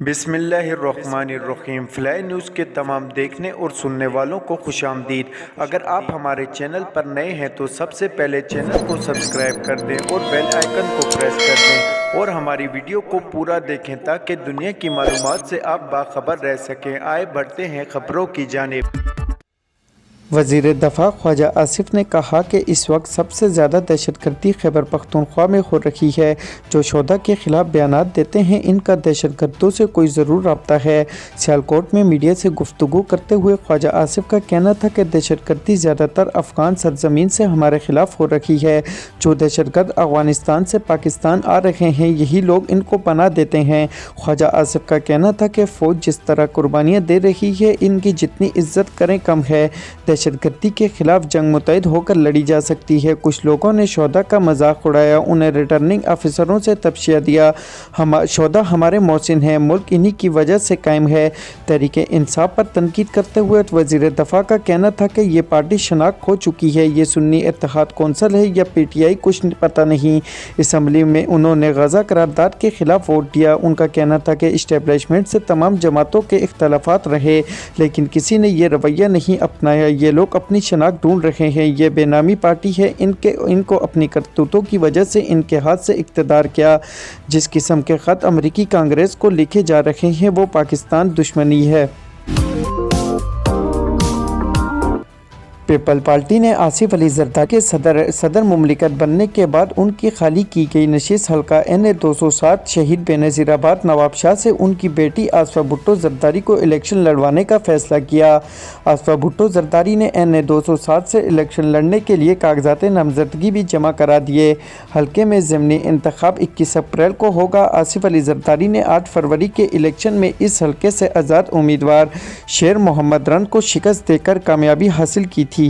بسم اللہ الرحمن الرحیم۔ فلائی نیوز کے تمام دیکھنے اور سننے والوں کو خوش آمدید۔ اگر آپ ہمارے چینل پر نئے ہیں تو سب سے پہلے چینل کو سبسکرائب کر دیں اور بیل آئیکن کو پریس کر دیں اور ہماری ویڈیو کو پورا دیکھیں تاکہ دنیا کی معلومات سے آپ باخبر رہ سکیں۔ آئے بڑھتے ہیں خبروں کی جانب۔ وزیر دفاع خواجہ آصف نے کہا کہ اس وقت سب سے زیادہ دہشت گردی خیبر پختونخوا میں ہو رہی ہے۔ جو شہدا کے خلاف بیانات دیتے ہیں ان کا دہشت گردوں سے کوئی ضرور رابطہ ہے۔ سیالکوٹ میں میڈیا سے گفتگو کرتے ہوئے خواجہ آصف کا کہنا تھا کہ دہشت گردی زیادہ تر افغان سرزمین سے ہمارے خلاف ہو رہی ہے۔ جو دہشت گرد افغانستان سے پاکستان آ رہے ہیں یہی لوگ ان کو پناہ دیتے ہیں۔ خواجہ آصف کا کہنا تھا کہ فوج جس طرح قربانیاں دے رہی ہے ان کی جتنی عزت کریں کم ہے۔ دہشت گردی کے خلاف جنگ متحد ہو کر لڑی جا سکتی ہے۔ کچھ لوگوں نے شہدا کا مذاق اڑایا، انہیں ریٹرننگ افسروں سے تبشیہ دیا۔ شہدا ہمارے محسن ہیں، ملک انہی کی وجہ سے قائم ہے۔ تحریک انصاف پر تنقید کرتے ہوئے وزیر دفاع کا کہنا تھا کہ یہ پارٹی شناخت ہو چکی ہے، یہ سنی اتحاد کونسل ہے یا پی ٹی آئی کچھ پتہ نہیں۔ اسمبلی میں انہوں نے غزہ قرارداد کے خلاف ووٹ دیا۔ ان کا کہنا تھا کہ اسٹیبلشمنٹ سے تمام جماعتوں کے اختلافات رہے لیکن کسی نے یہ رویہ نہیں اپنایا۔ یہ لوگ اپنی شناخت ڈھونڈ رہے ہیں، یہ بے نامی پارٹی ہے، ان کو اپنی کرتوتوں کی وجہ سے ان کے ہاتھ سے اقتدار کیا۔ جس قسم کے خط امریکی کانگریس کو لکھے جا رہے ہیں وہ پاکستان دشمنی ہے۔ پیپل پارٹی نے آصف علی زرداری کے صدر مملکت بننے کے بعد ان کی خالی کی گئی نشست حلقہ این اے 207 شہید بے نظیر آباد نواب شاہ سے ان کی بیٹی آصفہ بھٹو زرداری کو الیکشن لڑوانے کا فیصلہ کیا۔ آصفہ بھٹو زرداری نے این اے 207 سے الیکشن لڑنے کے لیے کاغذات نامزدگی بھی جمع کرا دیے۔ حلقے میں ضمنی انتخاب 21 اپریل کو ہوگا۔ آصف علی زرداری نے 8 فروری کے الیکشن میں اس حلقے سے آزاد امیدوار شیر محمد رن کو شکست دے کر کامیابی حاصل کی تھی۔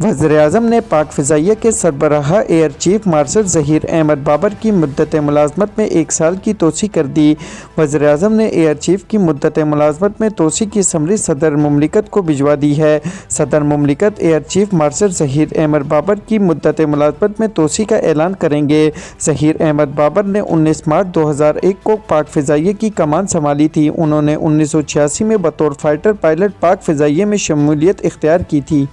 وزیراعظم نے پاک فضائیہ کے سربراہ air chief marshal Zaheer Ahmed Babar کی مدت ملازمت میں 1 سال کی توسیع کر دی۔ وزیراعظم نے ایئر چیف کی مدت ملازمت میں توسیع کی سمری صدر مملکت کو بھجوا دی ہے۔ صدر مملکت air chief marshal Zaheer Ahmed Babar کی مدت ملازمت میں توسیع کا اعلان کریں گے۔ ظہیر احمد بابر نے 19 مارچ 2001 کو پاک فضائیہ کی کمان سنبھالی تھی۔ انہوں نے 1986 میں بطور فائٹر پائلٹ پاک فضائیہ میں شمولیت اختیار کی تھی۔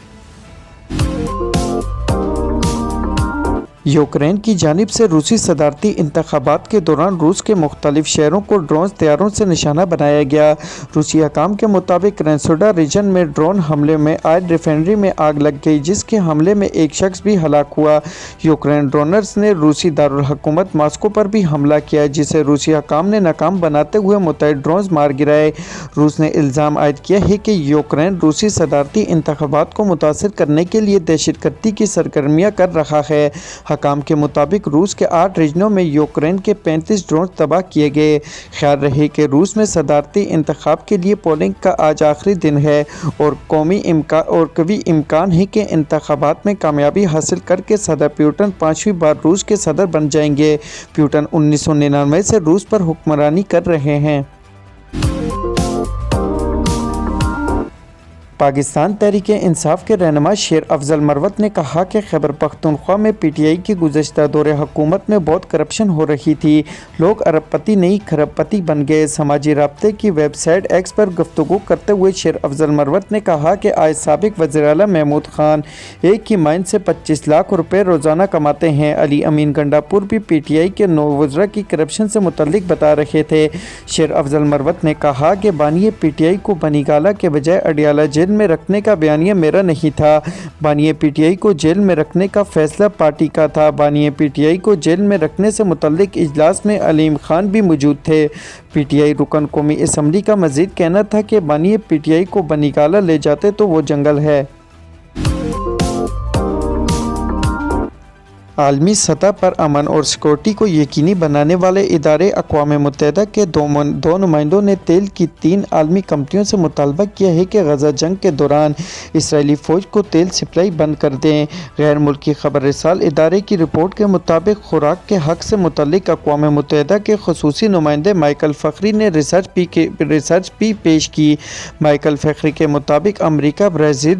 یوکرین کی جانب سے روسی صدارتی انتخابات کے دوران روس کے مختلف شہروں کو ڈرون طیاروں سے نشانہ بنایا گیا۔ روسی حکام کے مطابق کرینسوڈا ریجن میں ڈرون حملے میں آئل ریفائنری میں آگ لگ گئی جس کے حملے میں ایک شخص بھی ہلاک ہوا۔ یوکرین ڈرونرز نے روسی دارالحکومت ماسکو پر بھی حملہ کیا جسے روسی حکام نے ناکام بناتے ہوئے متعدد ڈرونز مار گرائے۔ روس نے الزام عائد کیا ہے کہ یوکرین روسی صدارتی انتخابات کو متاثر کرنے کے لیے دہشت گردی کی سرگرمیاں کر رہا ہے۔ حکام کے مطابق روس کے 8 ریجنوں میں یوکرین کے 35 ڈرون تباہ کیے گئے۔ خیال رہے کہ روس میں صدارتی انتخاب کے لیے پولنگ کا آج آخری دن ہے اور قوی امکان ہے کہ انتخابات میں کامیابی حاصل کر کے صدر پیوٹن 5ویں بار روس کے صدر بن جائیں گے۔ پیوٹن 1999 سے روس پر حکمرانی کر رہے ہیں۔ پاکستان تحریک انصاف کے رہنما شیر افضل مروت نے کہا کہ خیبر پختونخوا میں پی ٹی آئی کی گزشتہ دور حکومت میں بہت کرپشن ہو رہی تھی، لوگ ارب پتی نہیں کھرب پتی بن گئے۔ سماجی رابطے کی ویب سائٹ ایکس پر گفتگو کرتے ہوئے شیر افضل مروت نے کہا کہ آج سابق وزیر اعلیٰ محمود خان ایک ہی مائن سے 25 لاکھ روپے روزانہ کماتے ہیں۔ علی امین گنڈاپور بھی پی ٹی آئی کے 9 وزراء کی کرپشن سے متعلق بتا رہے تھے۔ شیر افضل مروت نے کہا کہ بانی پی ٹی آئی کو بنی گالہ کے بجائے اڈیالہ جیل میں رکھنے کا بیانیہ میرا نہیں تھا۔ بانی پی ٹی آئی کو جیل میں رکھنے کا فیصلہ پارٹی کا تھا۔ بانی پی ٹی آئی کو جیل میں رکھنے سے متعلق اجلاس میں علیم خان بھی موجود تھے۔ پی ٹی آئی رکن قومی اسمبلی کا مزید کہنا تھا کہ بانی پی ٹی آئی کو بنی گالہ لے جاتے تو وہ جنگل ہے۔ عالمی سطح پر امن اور سیکورٹی کو یقینی بنانے والے ادارے اقوام متحدہ کے دو نمائندوں نے تیل کی 3 عالمی کمپنیوں سے مطالبہ کیا ہے کہ غزہ جنگ کے دوران اسرائیلی فوج کو تیل سپلائی بند کر دیں۔ غیر ملکی خبر رسال ادارے کی رپورٹ کے مطابق خوراک کے حق سے متعلق اقوام متحدہ کے خصوصی نمائندے مائیکل فخری نے ریسرچ پیش کی۔ مائیکل فخری کے مطابق امریکہ، برازیل،